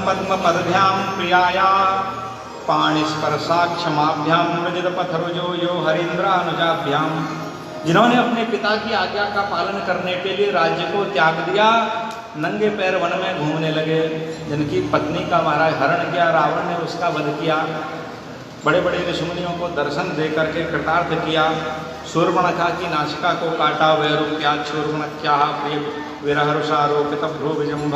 पद्म पदभ्याम प्रियाया पाणिस्पर्शाक्षमाभ्याम व्रजत पथरुजो यो हरीन्द्रानुजाभ्याम। जिन्होंने अपने पिता की आज्ञा का पालन करने के लिए राज्य को त्याग दिया, नंगे पैर वन में घूमने लगे, जिनकी पत्नी का महाराज हरण किया, रावण ने उसका वध किया, बड़े बड़े ऋषिमुनियों को दर्शन दे करके कृतार्थ किया, शूर्पणखा की नासिका को काटा, वैरूप्या शूर्पणख्या प्रिय विरहरुषारोपित भ्रू विजंभ,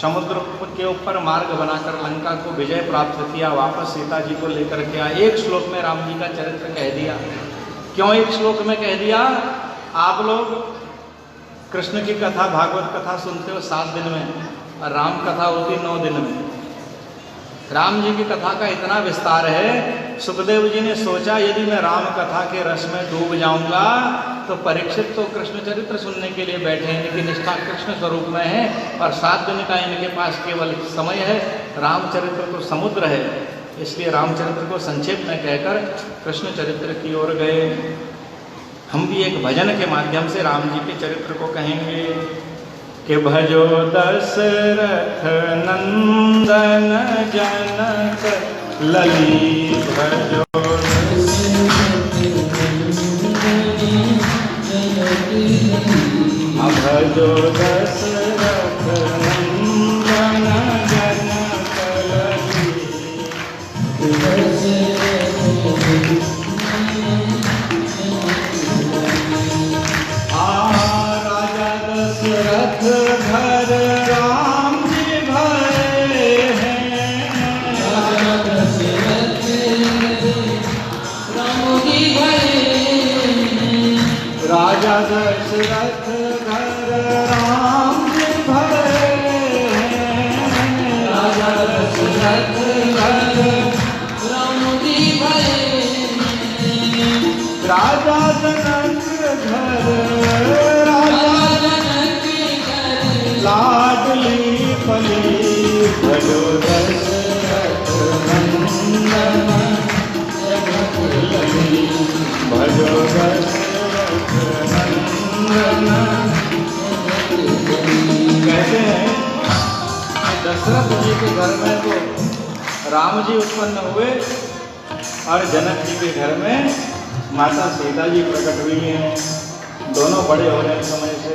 समुद्र के ऊपर मार्ग बनाकर लंका को विजय प्राप्त किया, वापस सीता जी को लेकर के आया। एक श्लोक में राम जी का चरित्र कह दिया। क्यों एक श्लोक में कह दिया? आप लोग कृष्ण की कथा, भागवत कथा सुनते हो 7 दिन में, और राम कथा होती 9 दिन में। राम जी की कथा का इतना विस्तार है, सुखदेव जी ने सोचा यदि मैं राम कथा के रस में डूब जाऊंगा तो परीक्षित तो कृष्ण चरित्र सुनने के लिए बैठे हैं, इनकी निष्ठा कृष्ण स्वरूप में है, और 7 दिन का इनके पास केवल समय है, रामचरित्र तो समुद्र है। इसलिए रामचरित्र को संक्षेप में कहकर कृष्ण चरित्र की ओर गए। हम भी एक भजन के माध्यम से राम जी के चरित्र को कहेंगे कि भजो दशरथ नंदन जनक लली, भजो भजो दशरथ नंदन जनक लली। राजा दशरथ घर राम जी भरे हैं, राजा दशरथ राम जी भरे हैं, राजा दशरथ घर राम जी भरे हैं, राजा दशरथ घर राम जी भरे हैं, राजा जनक घर लाडली पली, भजो दशरथ नंदन जनक लली, भजो दशरथ नंदन। कहते हैं दशरथ जी के घर में तो राम जी उत्पन्न हुए और जनक जी के घर में माता सीता जी प्रकट हुई हैं। दोनों बड़े हो रहे हैं समय से।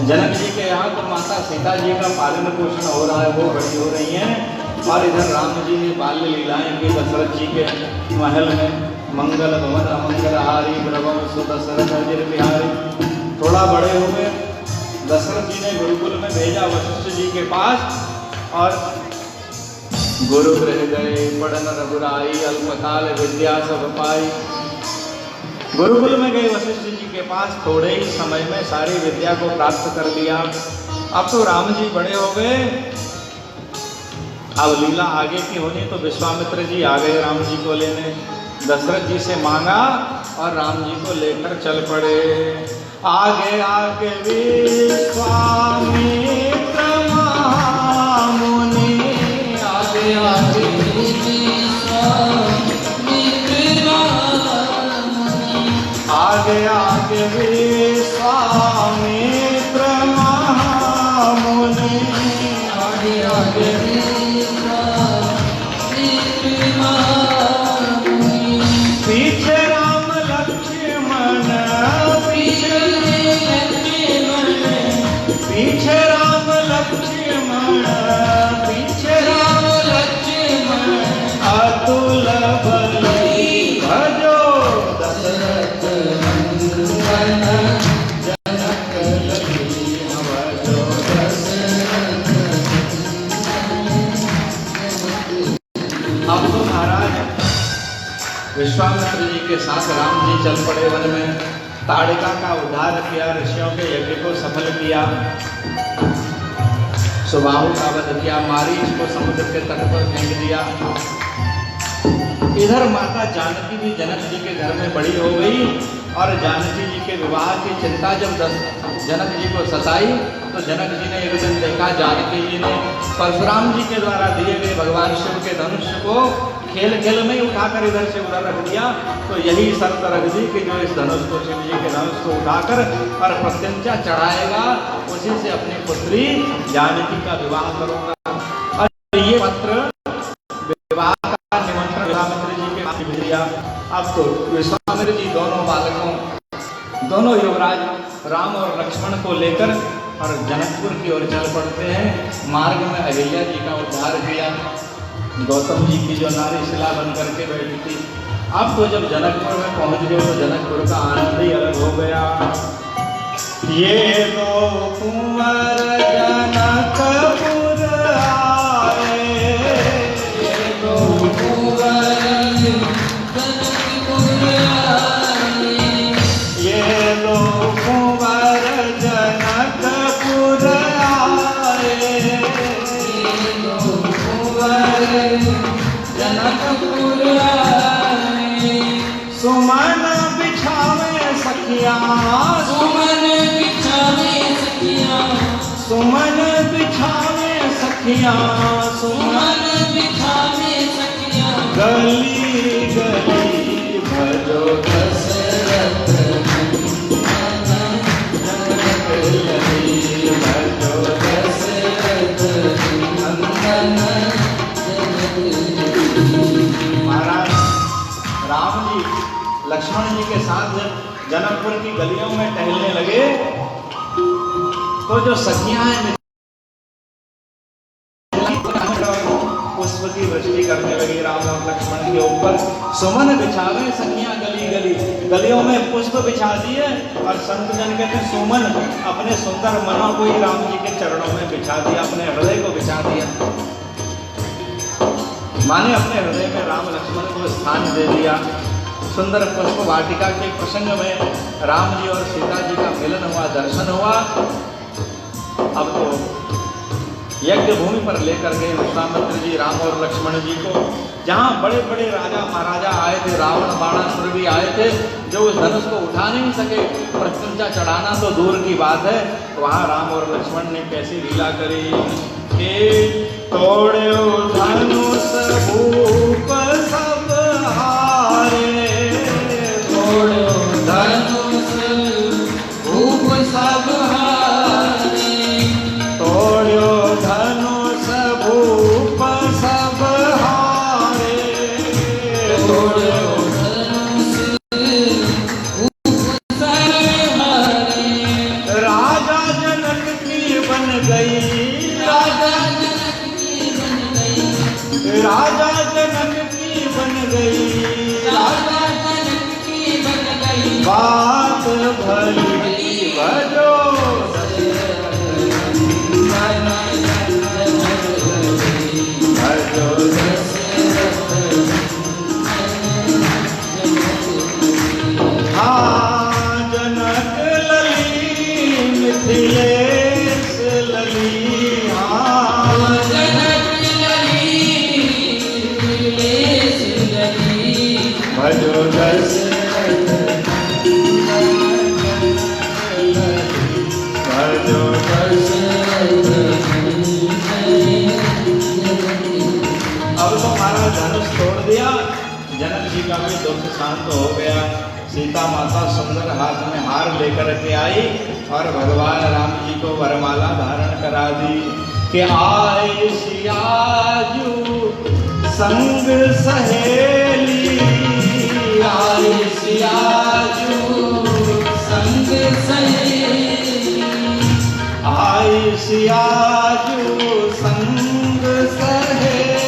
जनक जी के यहाँ तो माता सीता जी का पालन पोषण हो रहा है, वो बड़ी हो रही हैं, और इधर राम जी ने बाल्य लीलाएं की दशरथ जी के महल में। मंगल भवन अमंगलहारी प्रभव सुदशरथ अजिर बिहारी। थोड़ा बड़े हुए, दशरथ जी ने गुरुकुल में भेजा वशिष्ठ जी के पास, और गुरु गृह गए पढ़न रघुराई, अल्पकाल विद्या सब पाई। गुरुकुल में गए वशिष्ठ जी के पास, थोड़े ही समय में सारी विद्या को प्राप्त कर लिया। अब तो राम जी बड़े हो गए, अब लीला आगे की होनी, तो विश्वामित्र जी आ गए राम जी को लेने। दशरथ जी से मांगा और राम जी को लेकर चल पड़े। आगे आगे विश्वामित्र महामुनि, आगे आगे आगे आगे विश्वामित्र महामुनि, आगे आगे पीछे राम लक्ष्मण, पीछे पीछे राम लक्ष्मण, पीछे राम लक्ष्मण, अतुल बली, भजो दशरथ नंदन जनक लली, भजो दशरथ। अब तो महाराज विश्वामित्र जी के साथ राम जी चल पड़े वन में। ताड़िका का उद्धार किया, ऋषियों के यज्ञ को सफल किया, सुबाहु का वध किया, मारीच को समुद्र के तट पर फेंक दिया। इधर माता जानकी भी जनक जी के घर में बड़ी हो गई, और जानकी जी के विवाह की चिंता जब जनक जी को सताई, तो जनक जी ने एक दिन देखा जानकी जी ने परशुराम जी के द्वारा दिए गए भगवान शिव के धनुष को खेल खेल में ही उठाकर इधर से उधर रख दिया। तो यही शर्त रख दी कि जो इस धनुष को, शिव जी के धनुष को उठाकर और प्रत्यंचा चढ़ाएगा, उसी से अपनी पुत्री जानकी का विवाह करूंगा। विवाह का निमंत्रण विश्वामित्र जी के पास भेज दिया। अब तो विश्वामित्र जी दोनों बालकों, दोनों युवराज राम और लक्ष्मण को लेकर और जनकपुर की ओर चल पड़ते हैं। मार्ग में अहिल्या जी का उद्धार किया, गौतम जी की जो नारी शिला बन करके बैठी थी। अब तो जब जनकपुर में पहुंच गए तो जनकपुर का आनंद ही अलग हो गया। ये दो कुंवर जनकपुर आए, ये दो कुंवर जनकपुर आए, ये दो कुंवर जनकपुर आए, ये दो कुंवर जनकपुर आए। सुमन बिछावे सखिया, सुमन बिछावे सखिया, सुमन बिछावे सखिया, सुमन बिछावे सखिया। गली गली भजो दशरथ नंदन, गली भजो दशरथ नंदन। महाराज राम जी लक्ष्मण जी के साथ जब जनकपुर की गलियों में टहलने लगे तो जो सखियां हैं पुष्प की वृष्टि करने लगी राम और लक्ष्मण के ऊपर। सुमन बिछावे सखियां गली गली, गलियों में पुष्प बिछा दिए और संत जन कहते हैं सुमन अपने सुंदर मनों को ही राम जी के चरणों में बिछा दिया, अपने हृदय को बिछा दिया। माने अपने हृदय में राम लक्ष्मण को स्थान दे दिया। सुंदर पुष्प वाटिका के प्रसंग में राम जी और सीता जी का मिलन हुआ, दर्शन हुआ। अब तो यज्ञ भूमि पर लेकर गए विश्वामित्र जी राम और लक्ष्मण जी को, जहाँ बड़े बड़े राजा महाराजा आए थे, रावण बाणासुर भी आए थे, जो उस धनुष को उठा नहीं सके, प्रत्यंचा चढ़ाना तो दूर की बात है। वहाँ राम और लक्ष्मण ने कैसी लीला करी कि तोड़ो धनुष भूप सब हारे, तोड़ो धनुष भूप सब हारे, तोड़ो धनुष भूप सब हारे, तोड़ो धनुष भूप सब हारे। राजा जनक की बन गई, राजा जनक की बन गई, राजा जनक की बन गई, राजा जनक की बन गई। बात भली भजो धनुष तोड़ दिया। जनक जी का भी दुख शांत हो गया। सीता माता सुंदर हाथ में हार लेकर के आई और भगवान राम जी को वरमाला धारण करा दी कि आए सियाजू संग सहेली, आए सियाजू संग सहेली, आए सियाजू संग सहेली,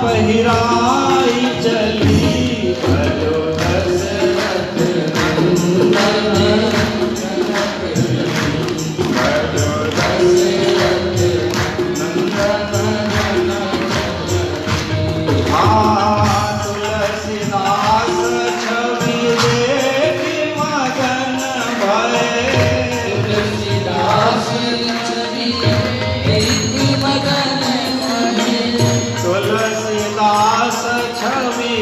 पहिराई चली भजो दशरथ नंदन, भजो दशरथ नंदन। हाँ तुलसीदास छवि देखी मगन भये, तुलसीदास छवि देखी मगन, तुलसीदास छवि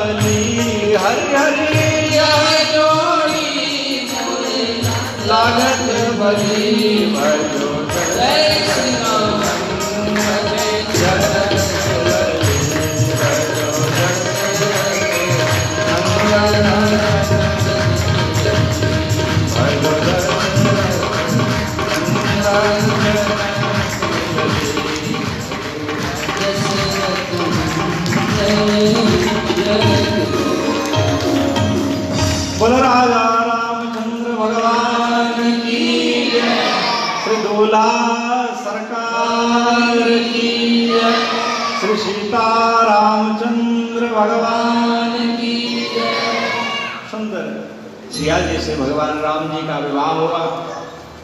बली हरि हरि जोड़ी लागत बली भजो जय श्री राम बोलो राजा रामचंद्र भगवान की जय, श्री दूल्हा सरकार की जय, श्री सीता रामचंद्र भगवान की जय। सुंदर सिया जी से भगवान राम जी का विवाह हुआ।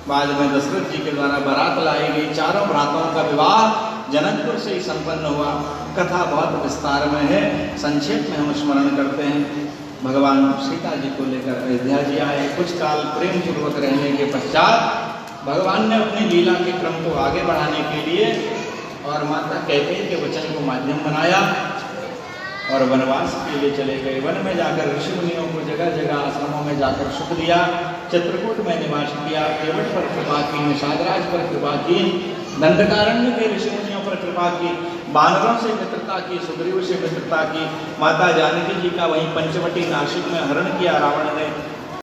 बाद में दशरथ जी के द्वारा बारात लाई गई। चारों भ्राताओं का विवाह जनकपुर से ही संपन्न हुआ। कथा बहुत विस्तार में है, संक्षेप में हम स्मरण करते हैं। भगवान सीता जी को लेकर अयोध्या जी आए। कुछ काल प्रेम पूर्वक रहने के पश्चात भगवान ने अपनी लीला के क्रम को आगे बढ़ाने के लिए और माता कैकेयी के वचन को माध्यम बनाया और वनवास के लिए चले गए। वन में जाकर ऋषि मुनियों को जगह जगह आश्रमों में जाकर सुख दिया। चित्रकूट में निवास किया। केवट पर कृपा की, निषादराज पर कृपा की, दंडकारण्य के ऋषि मुनियों पर कृपा की, बानरों से मित्रता की, सुग्रीव से मित्रता की। माता जानकी जी का वहीं पंचवटी नासिक में हरण किया रावण ने।